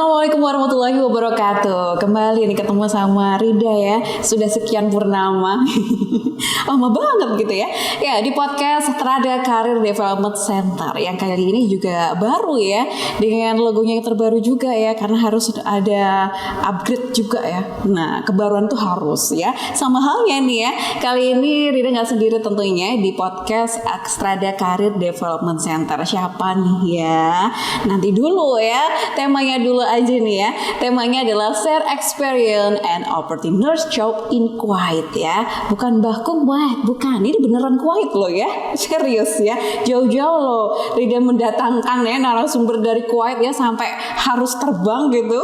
Assalamualaikum warahmatullahi wabarakatuh. Kembali nih ketemu sama Rida ya. Sudah sekian purnama. Lama banget gitu ya. Ya, di podcast Strada Career Development Center yang kali ini juga baru ya, dengan logonya yang terbaru juga ya, karena harus ada upgrade juga ya. Nah, kebaruan tuh harus ya. Sama halnya nih ya, kali ini Rida nggak sendiri tentunya di podcast Strada Career Development Center. Siapa nih ya? Nanti dulu ya, temanya dulu aja nih ya. Temanya adalah Share Experience and Opportunities Job in Kuwait ya. Bukan Bahkum Kuwait, bukan. Ini beneran Kuwait loh ya. Serius ya. Jauh-jauh loh Rida mendatangkan ya narasumber dari Kuwait ya, sampai harus terbang gitu.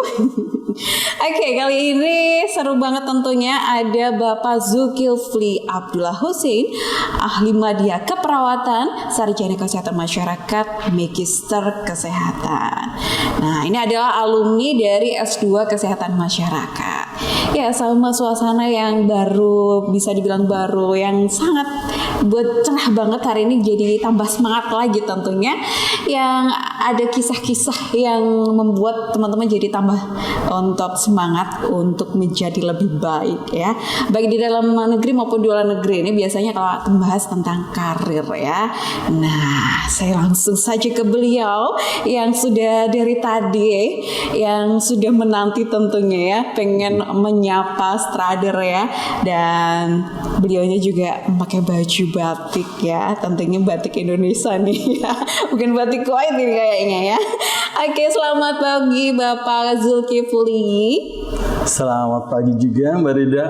Oke, kali ini seru banget tentunya. Ada Bapak Zulkifli Abdullah Hussein, ahli media keperawatan, sarjana kesehatan masyarakat, magister kesehatan. Nah, ini adalah alumni dari S2 Kesehatan Masyarakat. Ya, sama suasana yang baru, bisa dibilang baru, yang sangat buat cerah banget hari ini, jadi tambah semangat lagi tentunya. Yang ada kisah-kisah yang membuat teman-teman jadi tambah untuk semangat untuk menjadi lebih baik ya, baik di dalam negeri maupun di luar negeri. Ini biasanya kalau membahas tentang karir ya. Nah, saya langsung saja ke beliau yang sudah dari tadi yang sudah menanti tentunya ya, pengen menyapa Strader ya, dan beliaunya juga memakai baju batik ya, tentunya batik Indonesia nih ya, bukan batik Kuwait ini kayaknya ya. Oke, selamat pagi Bapak Zulkifli. Selamat pagi juga Mbak Rida.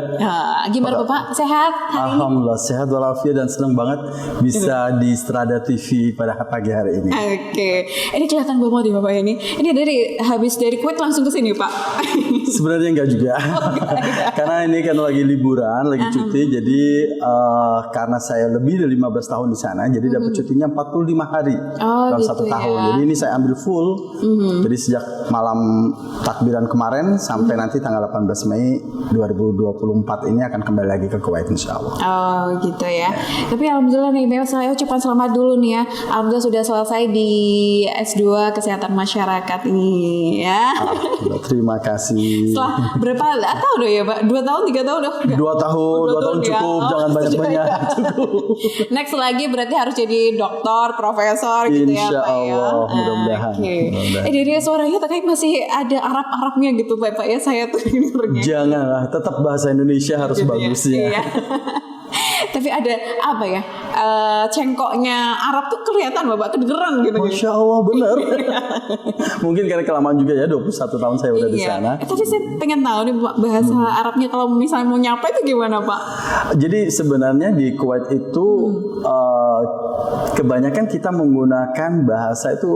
Gimana Bapak? Sehat hari Alhamdulillah ini? Sehat walafiat, dan senang banget bisa di Strada TV pada pagi hari ini. Oke, ini kelihatan banget nih Bapak ini. Ini habis dari Kuwait langsung ke sini Pak? Sebenarnya enggak juga. Karena ini kan lagi liburan, lagi cuti. Jadi karena saya lebih dari 15 tahun di sana, jadi dapat cutinya 45 hari dalam gitu 1 tahun. ya. Jadi ini saya ambil full. Jadi sejak malam takbiran kemarin sampai nanti tanggal 18 Mei 2024 ini akan kembali lagi ke Kuwait insya Allah. Oh gitu ya. Tapi alhamdulillah nih, memang saya ucapkan selamat dulu nih ya. Alhamdulillah sudah selesai di S2 Kesehatan Masyarakat ini ya. Terima kasih. Setelah berapa tahun udah ya Pak? 2 tahun, 3 tahun udah? 2 tahun ya. cukup, jangan banyak-banyak. Cukup. Next lagi berarti harus jadi dokter, profesor gitu ya Insya Pak ya. Allah, mudah-mudahan. Dari suaranya kayak masih ada Arab-Arabnya gitu Pak ya, saya tuh dengernya. Janganlah, tetap bahasa Indonesia harus gitu bagus ya. Iya. Tapi ada apa ya, cengkoknya Arab tuh kelihatan Bapak, kedengeran gitu. Masya Allah, benar. Mungkin karena kelamaan juga ya, 21 tahun saya udah di sana. Tapi saya pengen tahu nih bahasa Arabnya kalau misalnya mau nyapa itu gimana Pak? Jadi sebenarnya di Kuwait itu kebanyakan kita menggunakan bahasa itu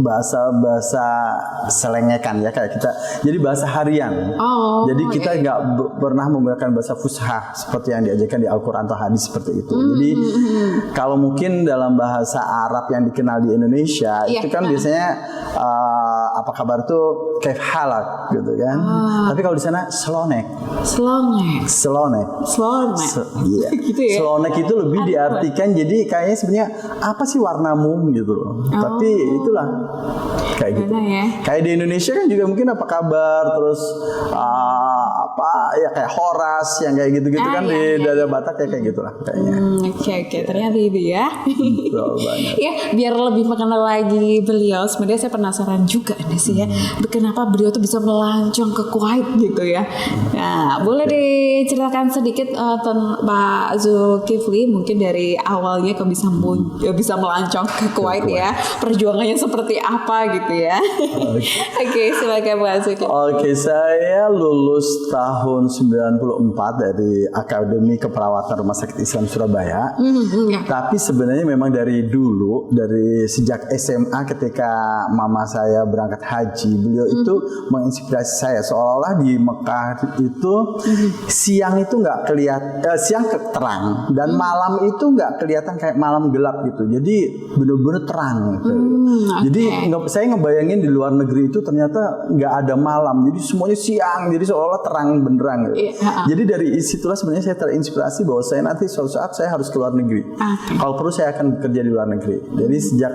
bahasa selengekan ya, kayak kita. Jadi bahasa harian. Jadi kita nggak pernah menggunakan bahasa fusha seperti yang diajarkan di Al-Quran atau hadis seperti itu. Jadi kalau mungkin dalam bahasa Arab yang dikenal di Indonesia itu kan biasanya apa kabar tuh kayak halak gitu kan. Tapi kalau di sana selonek. Iya. Gitu ya? Selonek itu lebih diartikan jadi kayaknya sebenarnya apa sih warnamu gitu loh. Tapi itulah kayak gitu. Ya? Kayak di Indonesia kan juga mungkin apa kabar, terus apa ya kayak Horas yang kayak gitu-gitu kan di dada Batak ya kayak gitulah kayaknya. Oke, ternyata itu ya. Ya, biar lebih mengenal lagi beliau, sebenarnya saya penasaran juga nih sih ya, kenapa beliau tuh bisa melancong ke Kuwait gitu ya. Nah, boleh diceritakan sedikit Pak Zulkifli, mungkin dari awalnya kok bisa melancong ke Kuwait ya, perjuangannya seperti apa gitu ya. Oke, silakan Pak Zulkifli. Oke, saya lulus tahun 94 dari Akademi Keperawatan Rumah Sakit Islam Surabaya. Tapi sebenarnya memang dari dulu, dari sejak SMA ketika mama saya berangkat haji, beliau itu menginspirasi saya. Seolah-olah di Mekah itu siang itu nggak kelihatan, siang terang, dan malam itu nggak kelihatan kayak malam gelap gitu. Jadi benar-benar terang gitu. Jadi saya ngebayangin di luar negeri itu ternyata nggak ada malam, jadi semuanya siang, jadi seolah-olah terang memang beneran gitu. Iya. Jadi dari situlah sebenarnya saya terinspirasi bahwa saya nanti suatu saat saya harus keluar negeri. Kalau perlu saya akan bekerja di luar negeri. Jadi sejak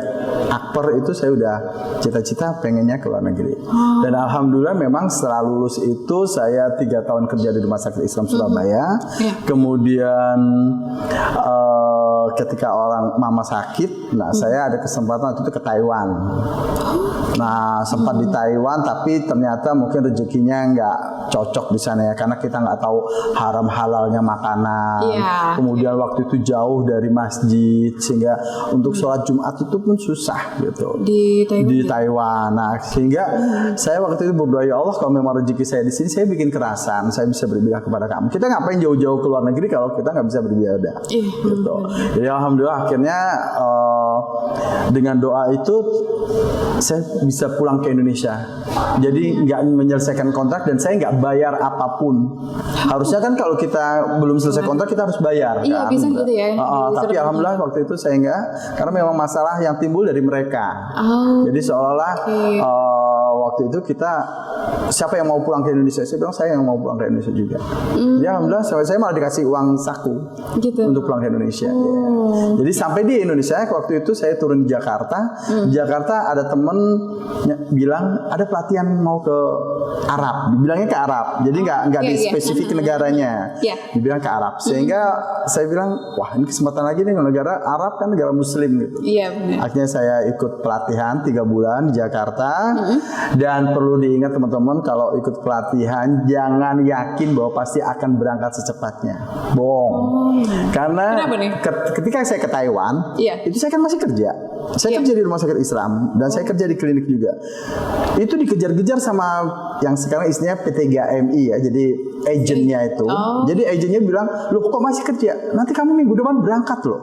akper itu saya udah cita-cita pengennya keluar negeri. Dan alhamdulillah memang setelah lulus itu saya 3 tahun kerja di Rumah Sakit Islam Surabaya. Kemudian ketika orang mama sakit, nah saya ada kesempatan waktu itu ke Taiwan. Nah sempat di Taiwan, tapi ternyata mungkin rezekinya nggak cocok di sana ya, karena kita nggak tahu haram halalnya makanan. Kemudian waktu itu jauh dari masjid, sehingga untuk sholat Jumat itu pun susah gitu di Taiwan. Nah sehingga saya waktu itu berdoa, ya Allah kalau memang rezeki saya di sini, saya bikin kerasan, saya bisa beribadah kepada kamu. Kita ngapain jauh-jauh ke luar negeri kalau kita nggak bisa beribadah? Gitu. Jadi alhamdulillah akhirnya dengan doa itu saya bisa pulang ke Indonesia. Jadi nggak menyelesaikan kontrak dan saya nggak bayar apapun. Harusnya kan kalau kita belum selesai kontrak kita harus bayar kan. Bisa gitu ya. Tapi alhamdulillah waktu itu saya nggak, karena memang masalah yang timbul dari mereka. Jadi seolah-olah waktu itu kita, siapa yang mau pulang ke Indonesia? Saya bilang saya yang mau pulang ke Indonesia juga. Ya alhamdulillah saya malah dikasih uang saku untuk pulang ke Indonesia. Jadi sampai di Indonesia waktu itu saya turun di Jakarta. Di Jakarta ada temen bilang ada pelatihan mau ke Arab. Dibilangnya ke Arab. Jadi nggak di spesifik negaranya. Dibilang ke Arab. Sehingga saya bilang, wah ini kesempatan lagi nih, negara Arab kan negara Muslim gitu. Akhirnya saya ikut pelatihan 3 bulan di Jakarta. Dan perlu diingat teman-teman, kalau ikut pelatihan jangan yakin bahwa pasti akan berangkat secepatnya. Bohong. Karena ketika saya ke Taiwan, itu saya kan masih kerja. Saya kerja di Rumah Sakit Islam dan saya kerja di klinik juga. Itu dikejar-kejar sama yang sekarang istilahnya P3MI ya, jadi agennya itu. Jadi agennya bilang, "Loh kok masih kerja? Nanti kamu minggu depan berangkat loh."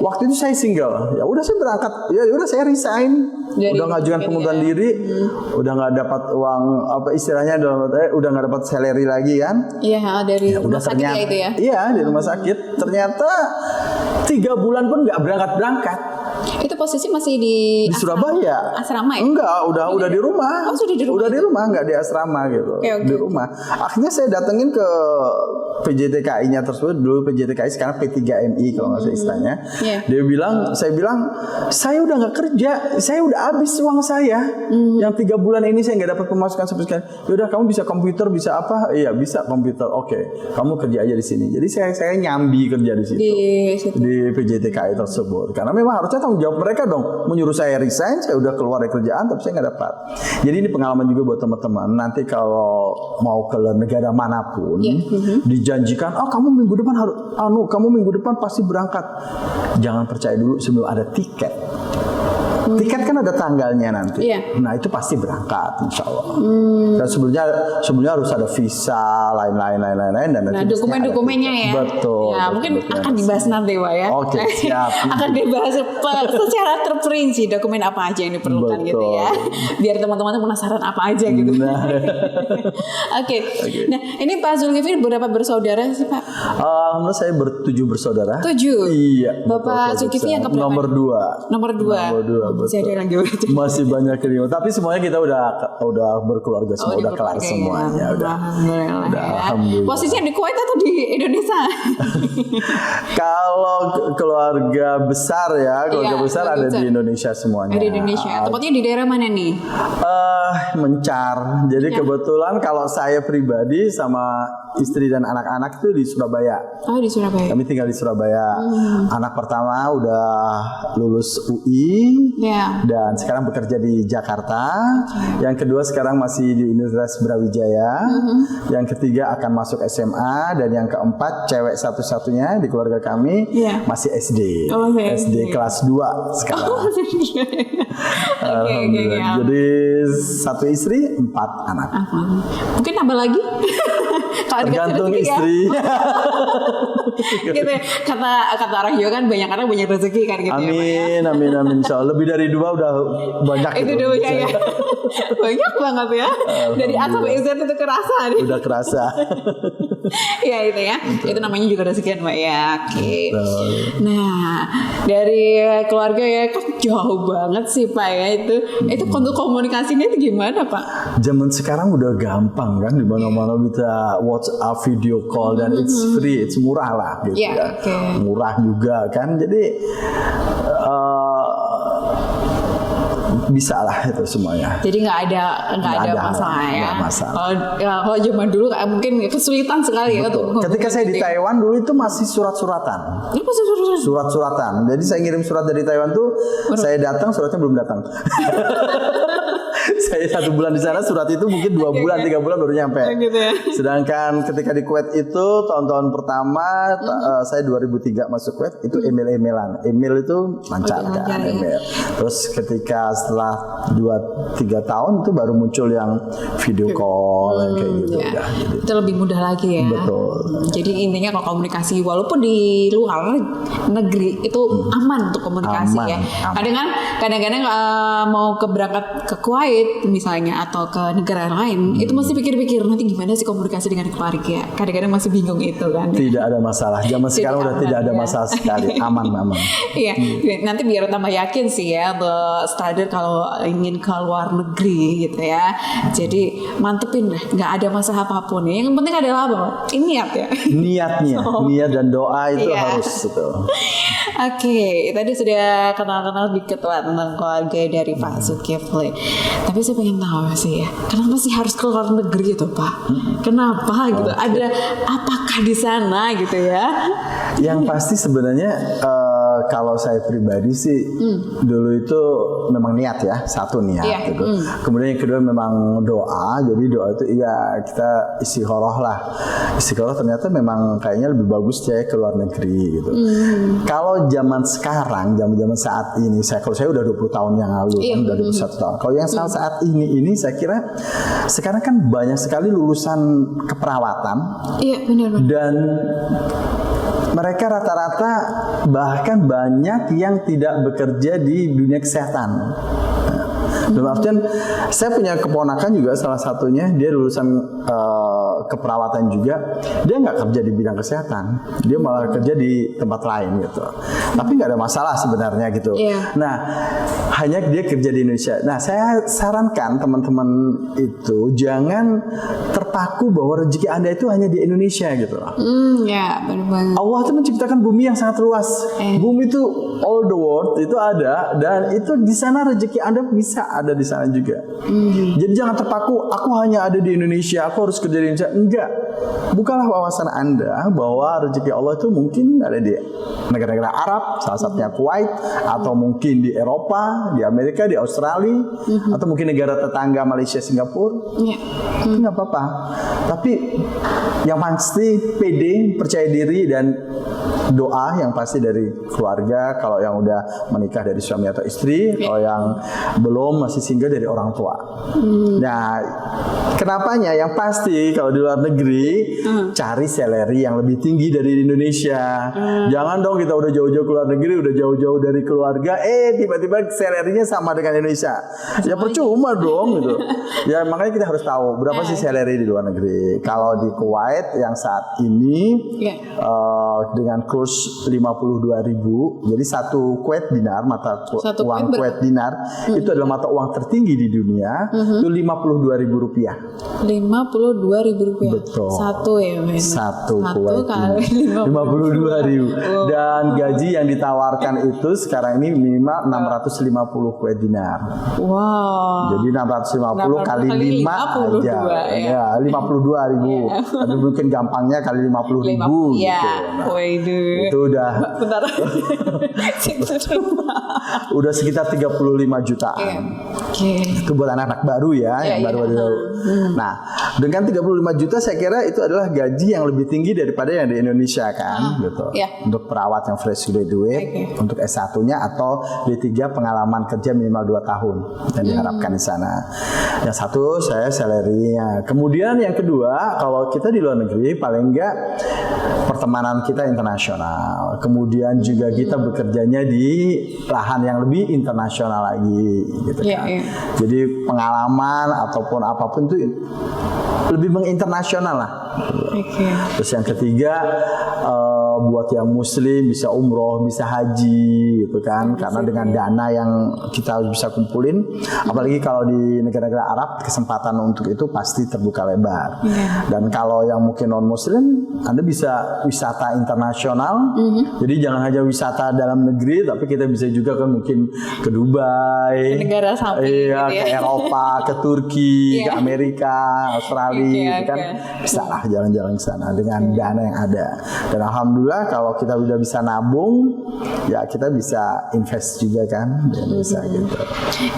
Waktu itu saya single. Ya udah saya berangkat. Ya udah saya resign. Udah ngajukan pengunduran diri, udah nggak dapat uang, apa istilahnya, udah nggak dapat salary lagi kan? Dari rumah sakit ya itu ya? Iya, di rumah sakit. Ternyata 3 bulan pun nggak berangkat. Itu posisi masih di Surabaya. Asrama ya? Enggak, udah di rumah. Sudah di rumah. Udah di rumah, enggak di asrama gitu. Di rumah. Akhirnya saya datengin ke PJTKI-nya tersebut, dulu PJTKI sekarang P3MI kalau nggak salah istilahnya. Saya bilang, saya udah nggak kerja, saya udah habis uang saya. Yang 3 bulan ini saya nggak dapat pemasukan sama sekali. Yaudah kamu bisa komputer, bisa apa? Iya bisa komputer. Oke, kamu kerja aja di sini. Jadi saya nyambi kerja di situ. Di PJTKI tersebut. Karena memang harusnya tanggung jawab mereka dong, menyuruh saya resign, saya udah keluar dari kerjaan tapi saya nggak dapat. Jadi ini pengalaman juga buat teman-teman. Nanti kalau mau ke negara manapun, dijanjikan, kamu minggu depan harus, kamu minggu depan pasti berangkat. Jangan percaya dulu sebelum ada tiket. Tiket kan ada tanggalnya nanti. Nah itu pasti berangkat, insya Allah. Dan sebelumnya harus ada visa, lain-lain dan nanti dokumen-dokumennya ya. Betul. Ya mungkin akan dibahas nanti Pak ya. Oke, siap. Akan dibahas secara terperinci dokumen apa aja yang diperlukan gitu ya. Biar teman-teman penasaran apa aja gitu. Oke. Nah ini Pak Zulkifli berapa bersaudara sih Pak? Alhamdulillah saya 7 bersaudara. 7? Iya. Bapak Zulkifli yang keberapa? Nomor 2. Nomor 2. Masih banyak ini, tapi semuanya kita udah berkeluarga semua, udah kelar semuanya. Alhamdulillah. Posisinya di Kuwait atau di Indonesia? Kalau keluarga besar ya, ada di Indonesia semuanya. Di Indonesia. Tempatnya di daerah mana nih? Mencar. Jadi kebetulan kalau saya pribadi sama istri dan anak-anak itu di Surabaya. Di Surabaya. Kami tinggal di Surabaya. Anak pertama udah lulus UI. Dan sekarang bekerja di Jakarta. Yang kedua sekarang masih di Universitas Brawijaya. Yang ketiga akan masuk SMA. Dan yang keempat cewek satu-satunya di keluarga kami masih SD. SD kelas 2 sekarang. Alhamdulillah. Jadi 1 istri 4 anak. Mungkin tambah lagi. Tergantung istri. Gitu ya. Kata orang Jawa kan banyak anak banyak rezeki kan gitu. Amin. Insya Allah lebih dari 2 udah banyak. Itu udah banyak ya. Banyak banget ya. Dari A sampai Z itu kerasa nih. Udah kerasa. Ya itu ya. Itu namanya juga rezeki Mbak ya. Oke. Nah dari keluarga ya kan jauh banget sih Pak ya itu. Itu untuk komunikasinya itu gimana Pak? Zaman sekarang udah gampang kan, di mana-mana bisa WhatsApp, video call, dan it's free, it's murah lah gitu ya. Murah juga kan, jadi bisa lah itu semuanya. Jadi nggak ada masalah ya. Kalau zaman dulu mungkin kesulitan sekali ya untuk. Ketika saya di Taiwan dulu itu masih surat-suratan. Surat-suratan. Jadi saya ngirim surat dari Taiwan tuh, saya datang suratnya belum datang. Saya 1 bulan di sana, surat itu mungkin 2 bulan, 3 bulan baru nyampe. Gitu ya. Sedangkan ketika di Kuwait itu tahun-tahun pertama, saya 2003 masuk Kuwait itu email-emailan. Email itu lancar kan, email. Terus ketika setelah 2-3 tahun itu baru muncul yang video call kayak gitu. Ya. Itu lebih mudah lagi ya. Betul. Jadi intinya kalau komunikasi walaupun di luar negeri itu aman untuk komunikasi ya. Kadang-kadang mau berangkat ke Kuwait misalnya atau ke negara lain itu mesti pikir-pikir nanti gimana sih komunikasi dengan keluarga. Kadang-kadang masih bingung itu kan. Tidak ada masalah. Zaman sekarang udah tidak ada masalah sekali. Aman. Iya. Nanti biar tambah yakin sih ya standar kalau ingin ke luar negeri gitu ya. Jadi mantepin deh, nggak ada masalah apapun. Yang penting adalah apa? Niat ya. Niatnya, niat dan doa itu harus itu. Oke, tadi sudah kenal-kenal dikit lah tentang keluarga dari Pak Zulkifli. Tapi saya pengen tahu sih ya, kenapa sih harus ke luar negeri itu Pak? Kenapa gitu? Ada apakah di sana gitu ya? Yang pasti sebenarnya kalau saya pribadi sih dulu itu memang niat ya, satu niat gitu. Kemudian yang kedua memang doa. Jadi doa itu iya kita istikharah lah. Istikharah ternyata memang kayaknya lebih bagus ya ke luar negeri gitu. Kalau zaman sekarang, zaman saat ini, kalau saya udah 20 tahun yang lalu, kan udah 21 tahun. Kalau yang saat ini saya kira sekarang kan banyak sekali lulusan keperawatan. Iya benar. Dan mereka rata-rata bahkan banyak yang tidak bekerja di dunia kesehatan. Dalam artian saya punya keponakan juga, salah satunya dia lulusan keperawatan juga, dia nggak kerja di bidang kesehatan, dia malah kerja di tempat lain gitu. Tapi nggak ada masalah sebenarnya gitu. Nah, hanya dia kerja di Indonesia. Nah, saya sarankan teman-teman itu jangan terpaku bahwa rezeki Anda itu hanya di Indonesia gitu. Ya, benar banget. Allah itu menciptakan bumi yang sangat luas. Bumi itu all the world itu ada, dan itu di sana rezeki Anda bisa ada di sana juga. Jadi jangan terpaku, aku hanya ada di Indonesia, aku harus kerja di Indonesia. Enggak. Bukalah wawasan Anda bahwa rezeki Allah itu mungkin ada di negara-negara Arab, salah satunya Kuwait, atau mungkin di Eropa, di Amerika, di Australia, atau mungkin negara tetangga Malaysia, Singapura. Itu nggak apa-apa. Tapi yang pasti pede, percaya diri, dan doa yang pasti dari keluarga. Kalau yang udah menikah dari suami atau istri, kalau yang belum masih single dari orang tua. Nah, kenapanya? Yang pasti kalau di luar negeri cari salary yang lebih tinggi dari Indonesia. Jangan dong kita udah jauh-jauh ke luar negeri, udah jauh-jauh dari keluarga, tiba-tiba salary-nya sama dengan Indonesia. Ya percuma dong gitu. Ya makanya kita harus tahu berapa sih salary di luar negeri. Kalau di Kuwait yang saat ini dengan kurs 52.000, jadi 1 Kuwait dinar, mata uang Kuwait dinar itu adalah mata uang tertinggi di dunia. Itu 52.000 rupiah. 52.000 rupiah. Betul. Satu ya men. Satu Kuwait kali 52.000. Dan gaji yang ditawarkan itu sekarang ini minimal 650 Kuwait dinar. Wow. Jadi 650 kali 5 aja. Ya, 52.000. Tapi mungkin gampangnya kali 50.000 gitu. Waduh. Itu udah bentar. udah sekitar 35 jutaan. Itu buat anak-anak baru ya, yang baru-baru. Nah, dengan 35 juta saya kira itu adalah gaji yang lebih tinggi daripada yang di Indonesia kan, gitu. Untuk perawat yang fresh graduate, untuk S1-nya atau D3 pengalaman kerja minimal 2 tahun yang diharapkan di sana. Yang satu saya salary-nya. Kemudian yang kedua, kalau kita di luar negeri paling enggak pertemanan kita internasional. Kemudian juga kita bekerjanya di lahan yang lebih internasional lagi gitu kan. Jadi pengalaman ataupun apapun itu lebih menginternasional lah. Terus yang ketiga buat yang muslim bisa umroh, bisa haji gitu kan, karena dengan dana yang kita harus bisa kumpulin, apalagi kalau di negara-negara Arab kesempatan untuk itu pasti terbuka lebar. Dan kalau yang mungkin non muslim, Anda bisa wisata internasional, jadi jangan hanya wisata dalam negeri, tapi kita bisa juga kan mungkin ke Dubai, ke negara samping, iya, gitu ya. ke Eropa, ke Turki, ke Amerika, Australia, gitu kan bisa lah jalan-jalan ke sana dengan dana yang ada. Dan alhamdulillah kalau kita udah bisa nabung, ya kita bisa invest juga kan, bisa gitu.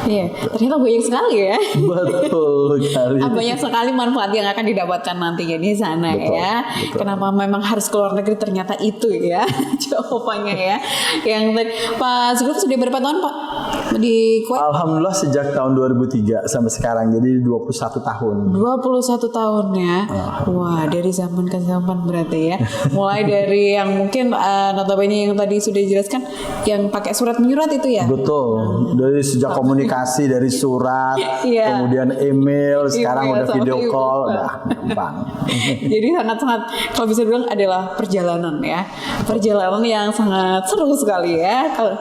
Iya, ternyata banyak sekali ya. Betul sekali. Banyak sekali manfaat yang akan didapatkan nantinya di sana. Betul, ya. betul. Kenapa memang harus keluar negeri, ternyata itu ya jawabannya ya. Yang Pak Zul sudah berapa tahun Pak di Kuwait? Alhamdulillah sejak tahun 2003 sampai sekarang, jadi 21 tahun. 21 tahun ya. Wah, dari zaman ke zaman berarti ya. Mulai dari yang mungkin notabene yang tadi sudah dijelaskan, yang pakai surat menyurat itu ya. Betul. Dari sejak komunikasi dari surat, kemudian email, sekarang udah video call, udah gampang. Jadi sangat-sangat kalau bisa bilang adalah perjalanan ya. Perjalanan yang sangat seru sekali ya. Kalau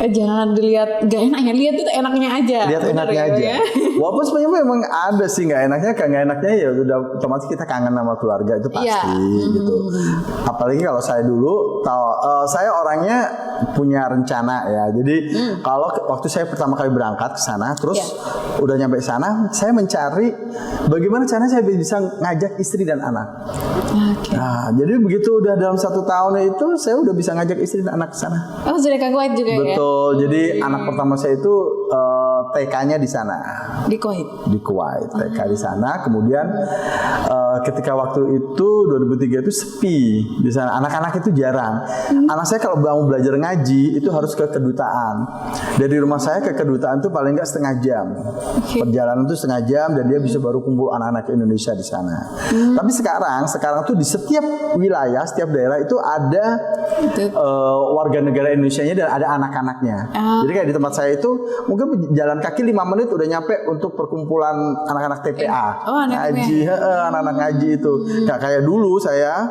jangan dilihat gak enaknya, lihat itu enaknya aja. Lihat enaknya aja. Ya. Walaupun sebenarnya memang ada sih nggak enaknya, ya udah otomatis kita kangen sama keluarga itu pasti gitu. Apalagi kalau saya dulu, saya orangnya punya rencana ya. Jadi kalau waktu saya pertama kali berangkat ke sana, terus udah nyampe sana, saya mencari bagaimana caranya saya bisa ngajak istri dan anak. Nah, jadi begitu udah dalam 1 tahun itu, saya udah bisa ngajak istri dan anak ke sana. Oh, sudah ke Kuwait juga. Betul. Jadi anak pertama saya itu TK-nya di sana. Di Kuwait. Di Kuwait, TK di sana. Kemudian ketika waktu itu 2003 itu sepi di sana. Anak-anak itu jarang. Anak saya kalau mau belajar ngaji itu harus ke kedutaan. Dari rumah saya ke kedutaan itu paling nggak setengah jam. Perjalanan itu setengah jam dan dia bisa baru kumpul anak-anak Indonesia di sana. Tapi sekarang tuh di setiap wilayah, setiap daerah itu ada warga negara Indonesianya dan ada anak-anaknya. Jadi kayak di tempat saya itu mungkin jalan kaki 5 menit udah nyampe untuk perkumpulan anak-anak TPA. Ngaji, anak-anak ngaji itu. Gak kayak dulu saya.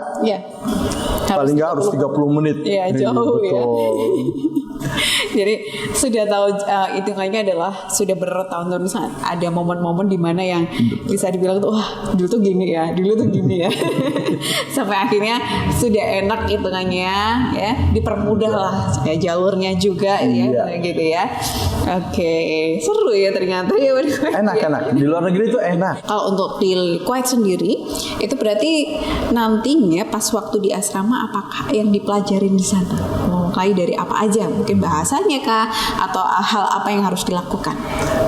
Paling nggak harus 30 menit. Iya, jauh ya. Jadi sudah tahu hitungannya adalah sudah bertahun-tahun ada momen-momen di mana yang bisa dibilang tuh wah dulu tuh gini ya, sampai akhirnya sudah enak hitungannya ya, dipermudah lah ya jalurnya juga ya gitu ya. Oke, seru ya ternyata ya. Enak di luar negeri itu enak. Kalau untuk di Kuwait sendiri itu berarti nantinya pas waktu di asrama apakah yang dipelajarin di sana? Mulai dari apa aja? Mungkin bahasanya kah atau hal apa yang harus dilakukan?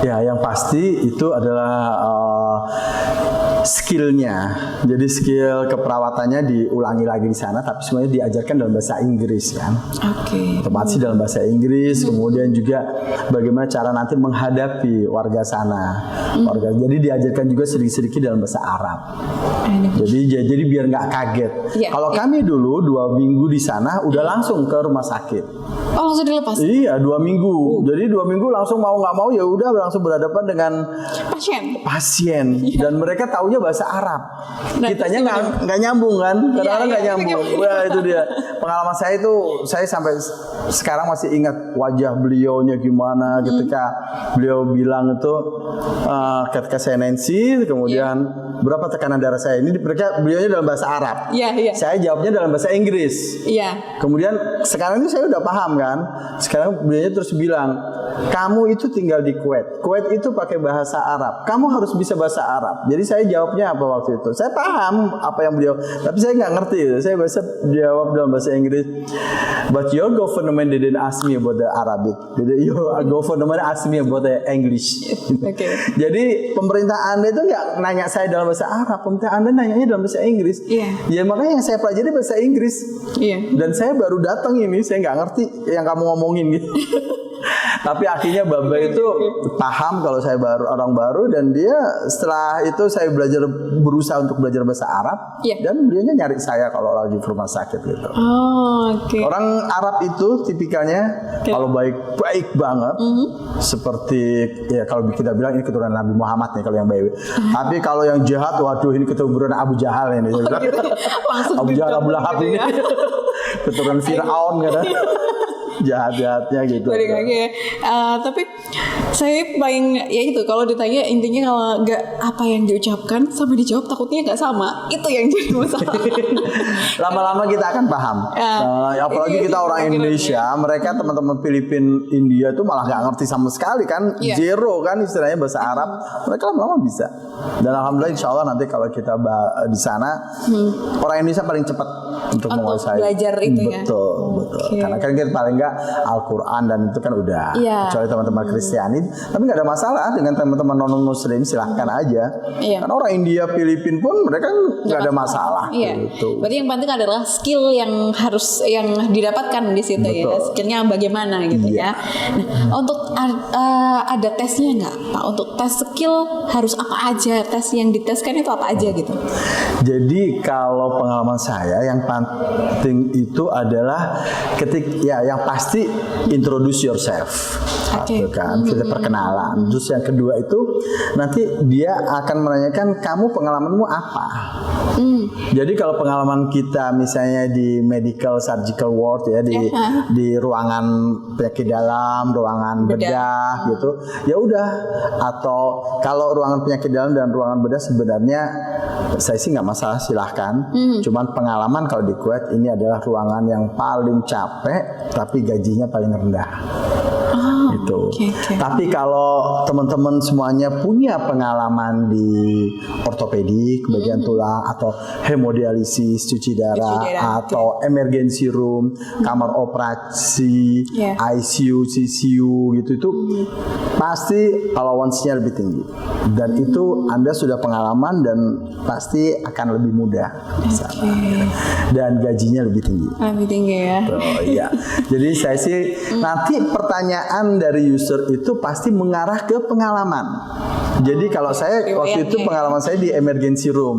Ya, yang pasti itu adalah skillnya. Jadi skill keperawatannya diulangi lagi di sana, tapi semuanya diajarkan dalam bahasa Inggris kan. Otomatis dalam bahasa Inggris. Kemudian juga bagaimana cara nanti menghadapi warga sana. Jadi diajarkan juga sedikit-sedikit dalam bahasa Arab. Jadi biar nggak kaget. Kalau kami dulu 2 minggu di sana udah langsung ke rumah sakit. Oh, langsung dilepas? Iya, 2 minggu. Jadi 2 minggu langsung mau nggak mau ya udah langsung berhadapan dengan pasien. Dan mereka taunya bahasa Arab. Kitanya nggak nyambung kan? Kadang-kadang nggak nyambung. Wah, itu dia. Pengalaman saya itu, saya sampai sekarang masih ingat wajah beliaunya gimana ketika beliau bilang itu ketika saya Nancy, kemudian berapa tekanan darah saya ini, beliaunya dalam bahasa Arab. Saya jawabnya dalam bahasa Inggris. Kemudian sekarang ini saya udah paham kan. Sekarang beliaunya terus bilang, kamu itu tinggal di Kuwait. Kuwait itu pakai bahasa Arab. Kamu harus bisa bahasa Arab. Jadi saya jawabnya apa waktu itu? Saya paham apa yang beliau, tapi saya nggak ngerti. Saya bisa jawab dalam bahasa Inggris. But your government didn't ask me about the Arabic. Jadi your government asked me about the English. Jadi pemerintah Anda itu nggak nanya saya dalam bahasa Arab. Pemerintah Anda nanyanya dalam bahasa Inggris. Ya makanya yang saya pelajari bahasa Inggris. Dan saya baru datang ini, saya nggak ngerti yang kamu ngomongin gitu. Tapi akhirnya Bamba itu paham kalau saya orang baru, dan dia setelah itu saya berusaha untuk belajar bahasa Arab, dan beliaunya nyari saya kalau lagi ke rumah sakit gitu. Orang Arab itu tipikalnya kalau baik banget, seperti ya kalau kita bilang ini keturunan Nabi Muhammad nih kalau yang baik. Tapi kalau yang jahat, waduh ini keturunan Abu Jahal ini. Abu Jahal, Abu Lahab ini. keturunan Firaun kan. Jahat-jahatnya gitu. Balik lagi ya. Tapi saya paling ya itu kalau ditanya intinya kalau nggak apa yang diucapkan sama dijawab takutnya nggak sama, itu yang jadi masalah. Lama-lama kita akan paham. Apalagi kita orang Indonesia, mereka teman-teman Filipina, India itu malah nggak ngerti sama sekali kan, zero kan istilahnya bahasa Arab. Mereka lama-lama bisa. Dan alhamdulillah insya Allah nanti kalau kita di sana, orang Indonesia paling cepat untuk menguasai. Belajar itu ya. Betul. Karena kan kita paling nggak Al-Quran dan itu kan udah. Kecuali teman-teman Kristiani, tapi nggak ada masalah dengan teman-teman non-Muslim, silahkan aja. Karena orang India, Filipina pun mereka nggak ada masalah. Gitu. Berarti yang penting adalah skill yang didapatkan di situ ya, skillnya bagaimana gitu ya. Nah, untuk ada tesnya nggak Pak? Untuk tes skill harus apa aja? Tes yang diteskan itu apa aja gitu? Jadi kalau pengalaman saya yang penting itu adalah yang pasti introduce yourself. Atau kan kita perkenalan. Terus yang kedua itu nanti dia akan menanyakan kamu pengalamanmu apa. Jadi kalau pengalaman kita misalnya di medical surgical ward ya di ruangan penyakit dalam, ruangan bedah gitu, ya udah. Atau kalau ruangan penyakit dalam dan ruangan bedah sebenarnya saya sih nggak masalah, silahkan. Cuman pengalaman kalau di Kuwait ini adalah ruangan yang paling capek tapi gajinya paling rendah. Gitu. Tapi kalau teman-teman semuanya punya pengalaman di ortopedik, bagian tulang atau hemodialisis, cuci darah atau emergency room, kamar operasi, ICU, CCU gitu, itu pasti allowance-nya lebih tinggi. Dan itu Anda sudah pengalaman dan pasti akan lebih mudah. Dan gajinya lebih tinggi. Lebih tinggi ya. Iya. Jadi saya sih nanti pertanyaan dari user itu pasti mengarah ke pengalaman. Jadi kalau saya waktu itu pengalaman saya di emergency room.